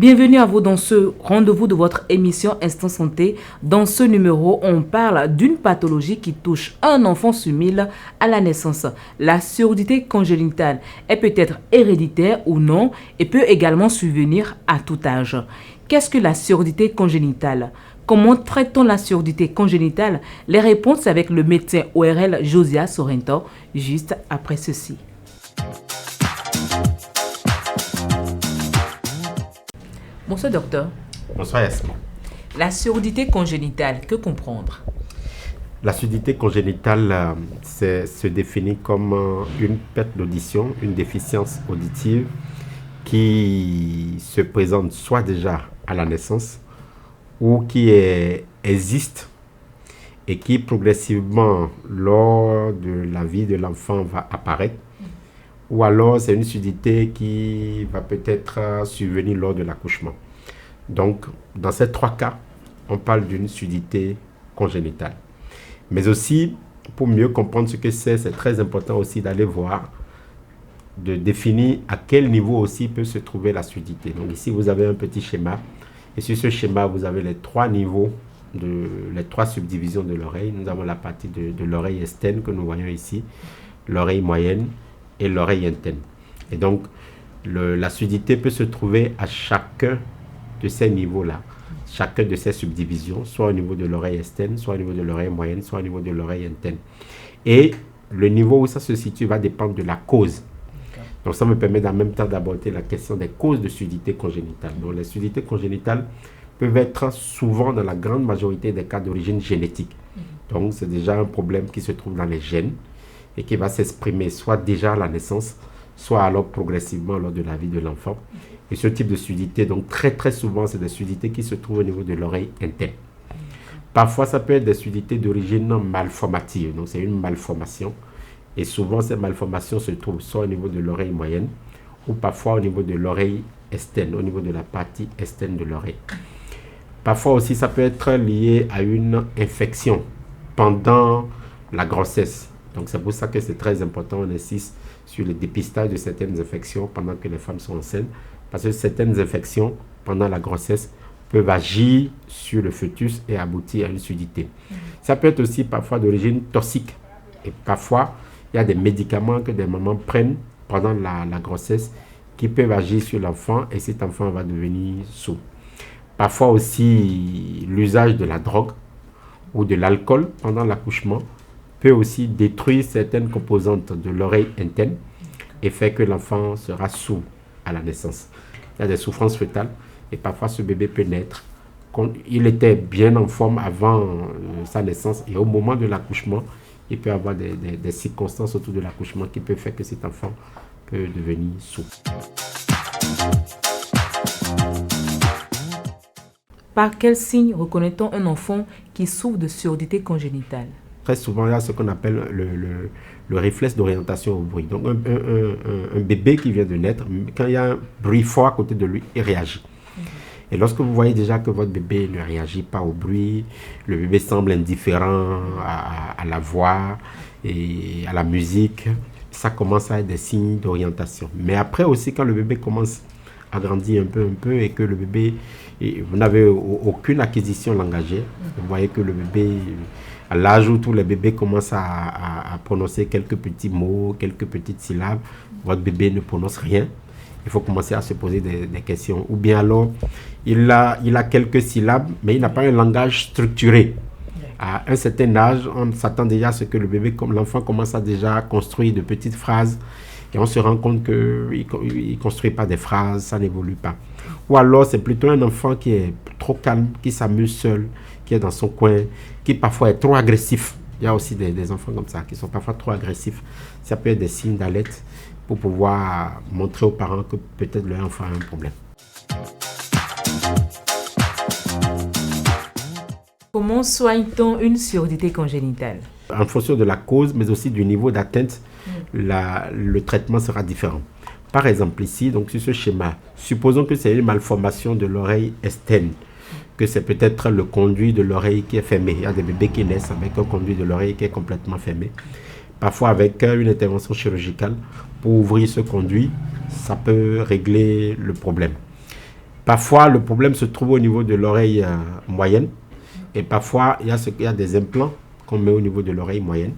Bienvenue à vous dans ce rendez-vous de votre émission Instant Santé. Dans ce numéro, on parle d'une pathologie qui touche un enfant sur 1000 à la naissance. La surdité congénitale est peut-être héréditaire ou non et peut également survenir à tout âge. Qu'est-ce que la surdité congénitale ? Comment traite-t-on la surdité congénitale ? Les réponses avec le médecin ORL Josiah Sorrento, juste après ceci. Bonsoir docteur. Bonsoir Yasmine. La surdité congénitale, que comprendre ? La surdité congénitale se définit comme une perte d'audition, une déficience auditive qui se présente soit déjà à la naissance ou qui existe et qui progressivement lors de la vie de l'enfant va apparaître. Ou alors c'est une surdité qui va peut-être survenir lors de l'accouchement. Donc, dans ces trois cas, on parle d'une surdité congénitale. Mais aussi, pour mieux comprendre ce que c'est très important aussi d'aller voir, de définir à quel niveau aussi peut se trouver la surdité. Donc ici, vous avez un petit schéma. Et sur ce schéma, vous avez les trois niveaux, les trois subdivisions de l'oreille. Nous avons la partie de l'oreille externe que nous voyons ici, l'oreille moyenne et l'oreille interne. Et donc, la surdité peut se trouver à chacun de ces niveaux-là, chacun de ces subdivisions, soit au niveau de l'oreille externe, soit au niveau de l'oreille moyenne, soit au niveau de l'oreille interne. Et le niveau où ça se situe va dépendre de la cause. Donc ça me permet en même temps d'aborder la question des causes de surdité congénitale. Donc les surdités congénitales peuvent être souvent, dans la grande majorité des cas, d'origine génétique. Donc c'est déjà un problème qui se trouve dans les gènes et qui va s'exprimer soit déjà à la naissance, soit alors progressivement lors de la vie de l'enfant. Et ce type de surdité, donc très souvent, c'est des surdités qui se trouvent au niveau de l'oreille interne. Parfois, ça peut être des surdités d'origine malformative, donc c'est une malformation. Et souvent, ces malformations se trouvent soit au niveau de l'oreille moyenne ou parfois au niveau de l'oreille externe, au niveau de la partie externe de l'oreille. Parfois aussi, ça peut être lié à une infection pendant la grossesse. Donc c'est pour ça que c'est très important, on insiste sur le dépistage de certaines infections pendant que les femmes sont enceintes, parce que certaines infections pendant la grossesse peuvent agir sur le fœtus et aboutir à une surdité. Ça peut être aussi parfois d'origine toxique. Et parfois, il y a des médicaments que des mamans prennent pendant la grossesse qui peuvent agir sur l'enfant et cet enfant va devenir sourd. Parfois aussi, l'usage de la drogue ou de l'alcool pendant l'accouchement peut aussi détruire certaines composantes de l'oreille interne et fait que l'enfant sera sourd à la naissance. Il y a des souffrances fœtales et parfois ce bébé peut naître. Il était bien en forme avant sa naissance et au moment de l'accouchement, il peut y avoir des circonstances autour de l'accouchement qui peuvent faire que cet enfant peut devenir sourd. Par quel signe reconnaît-on un enfant qui souffre de surdité congénitale ? Très souvent, il y a ce qu'on appelle le réflexe d'orientation au bruit. Donc, un bébé qui vient de naître, quand il y a un bruit fort à côté de lui, il réagit. Et lorsque vous voyez déjà que votre bébé ne réagit pas au bruit, le bébé semble indifférent à la voix et à la musique, ça commence à être des signes d'orientation. Mais après aussi, quand le bébé commence à grandir un peu et que le bébé, vous n'avez aucune acquisition langagière, vous voyez que le bébé, à l'âge où tous les bébés commencent à prononcer quelques petits mots, quelques petites syllabes, votre bébé ne prononce rien. Il faut commencer à se poser des questions. Ou bien alors, il a quelques syllabes, mais il n'a pas un langage structuré. À un certain âge, on s'attend déjà à ce que l'enfant commence à déjà construire de petites phrases et on se rend compte qu'il ne construit pas des phrases, ça n'évolue pas. Ou alors, c'est plutôt un enfant qui est trop calme, qui s'amuse seul, qui est dans son coin, qui parfois est trop agressif. Il y a aussi des enfants comme ça qui sont parfois trop agressifs. Ça peut être des signes d'alerte pour pouvoir montrer aux parents que peut-être leur enfant a un problème. Comment soigne-t-on une surdité congénitale ? En fonction de la cause, mais aussi du niveau d'atteinte, le traitement sera différent. Par exemple, ici, donc sur ce schéma, supposons que c'est une malformation de l'oreille externe, que c'est peut-être le conduit de l'oreille qui est fermé. Il y a des bébés qui naissent avec un conduit de l'oreille qui est complètement fermé. Parfois, avec une intervention chirurgicale, pour ouvrir ce conduit, ça peut régler le problème. Parfois, le problème se trouve au niveau de l'oreille moyenne. Et parfois, il y a des implants qu'on met au niveau de l'oreille moyenne.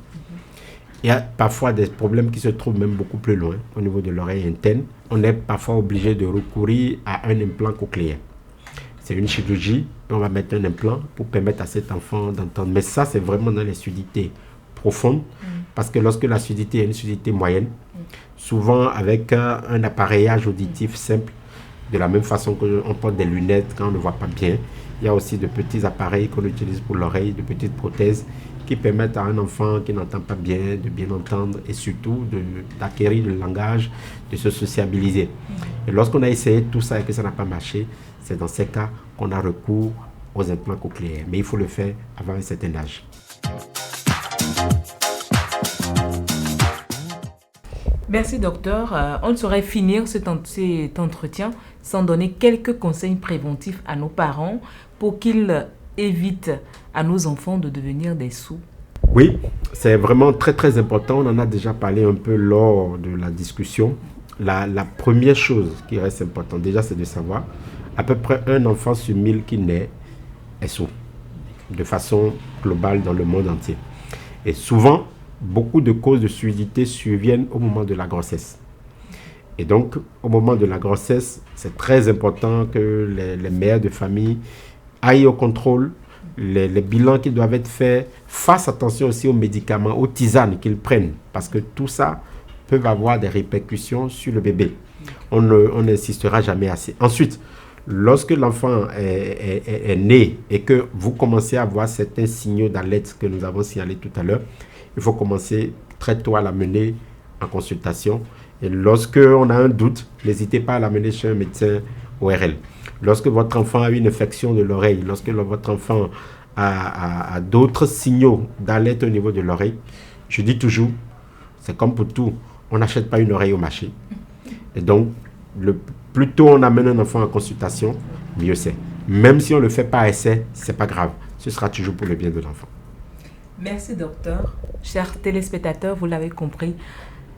Il y a parfois des problèmes qui se trouvent même beaucoup plus loin, au niveau de l'oreille interne. On est parfois obligé de recourir à un implant cochléaire. C'est une chirurgie, on va mettre un implant pour permettre à cet enfant d'entendre. Mais ça, c'est vraiment dans les surdité profondes, parce que lorsque la surdité est une surdité moyenne, souvent avec un appareillage auditif simple, de la même façon qu'on porte des lunettes quand on ne voit pas bien, il y a aussi de petits appareils qu'on utilise pour l'oreille, de petites prothèses qui permettent à un enfant qui n'entend pas bien de bien entendre et surtout d'acquérir le langage, de se sociabiliser. Et lorsqu'on a essayé tout ça et que ça n'a pas marché, c'est dans ces cas qu'on a recours aux implants cochléaires. Mais il faut le faire avant un certain âge. Merci docteur. On ne saurait finir cet entretien sans donner quelques conseils préventifs à nos parents pour qu'ils évitent à nos enfants de devenir des sourds. Oui, c'est vraiment très très important. On en a déjà parlé un peu lors de la discussion. La première chose qui reste importante déjà, c'est de savoir à peu près un enfant sur 1000 qui naît est sourd de façon globale dans le monde entier. Et souvent, beaucoup de causes de surdité surviennent au moment de la grossesse. Et donc, au moment de la grossesse, c'est très important que les mères de famille aillent au contrôle, les bilans qui doivent être faits, fassent attention aussi aux médicaments, aux tisanes qu'ils prennent, parce que tout ça peut avoir des répercussions sur le bébé. On n'insistera jamais assez. Ensuite, lorsque l'enfant est né et que vous commencez à voir certains signaux d'alerte que nous avons signalés tout à l'heure, il faut commencer très tôt à l'amener en consultation. Et lorsque on a un doute, n'hésitez pas à l'amener chez un médecin ORL. Lorsque votre enfant a une infection de l'oreille, lorsque votre enfant a d'autres signaux d'alerte au niveau de l'oreille, je dis toujours, c'est comme pour tout, on n'achète pas une oreille au marché. Et donc, plus tôt on amène un enfant en consultation, mieux c'est. Même si on ne le fait pas à essai, ce n'est pas grave. Ce sera toujours pour le bien de l'enfant. Merci docteur. Chers téléspectateurs, vous l'avez compris.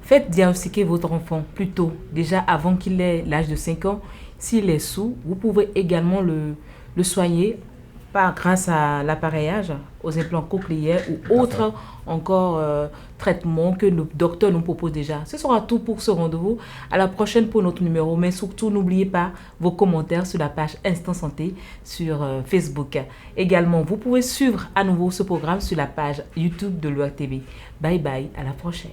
Faites diagnostiquer votre enfant plus tôt, déjà avant qu'il ait l'âge de 5 ans. S'il est sourd, vous pouvez également le soigner grâce à l'appareillage, aux implants cochléaires ou autres encore traitements que le docteur nous propose déjà. Ce sera tout pour ce rendez-vous. À la prochaine pour notre numéro. Mais surtout, n'oubliez pas vos commentaires sur la page Instant Santé sur Facebook. Également, vous pouvez suivre à nouveau ce programme sur la page YouTube de l'UATV. Bye bye, à la prochaine.